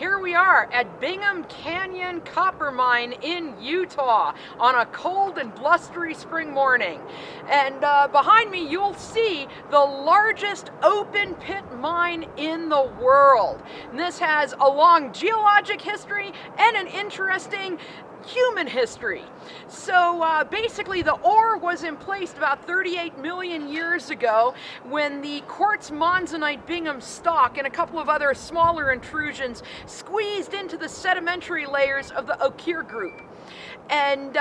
Here we are at Bingham Canyon copper mine in Utah on a cold and blustery spring morning. And behind me you'll see the largest open pit mine in the world. And this has a long geologic history and an interesting human history. So basically the ore was emplaced about 38 million years ago when the quartz monzonite Bingham stock and a couple of other smaller intrusions squeezed into the sedimentary layers of the Ochre group. And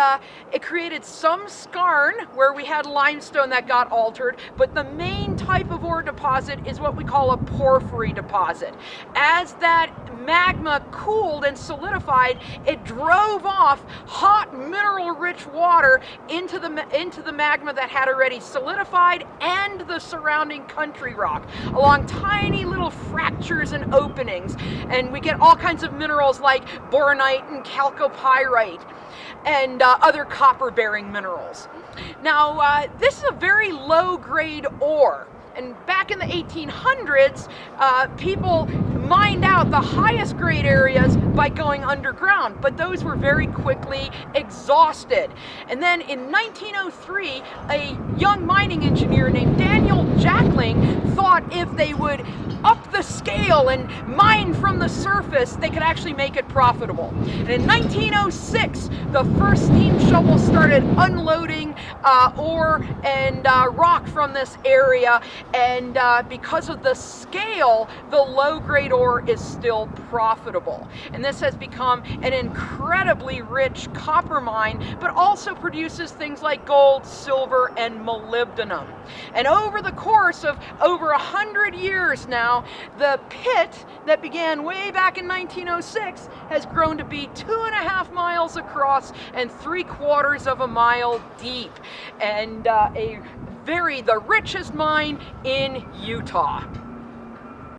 it created some skarn where we had limestone that got altered, but the main type of ore deposit is what we call a porphyry deposit. As that magma cooled and solidified, it drove off hot mineral-rich water into the magma that had already solidified and the surrounding country rock along tiny little fractures and openings, and we get all kinds of minerals like boronite and chalcopyrite and other copper-bearing minerals. Now, this is a very low-grade ore. And back in the 1800s, people mined out the highest grade areas by going underground, but those were very quickly exhausted. And then in 1903, a young mining engineer named Daniel Jackling thought if they would up the scale and mine from the surface, they could actually make it profitable. And in 1906, the first steam shovel started unloading ore and rock from this area, and because of the scale, the low-grade ore is still profitable. And this has become an incredibly rich copper mine, but also produces things like gold, silver, and molybdenum. And over the course of over 100 years now, the pit that began way back in 1906 has grown to be 2.5 miles across and 3/4 of a mile deep, and the richest mine in Utah.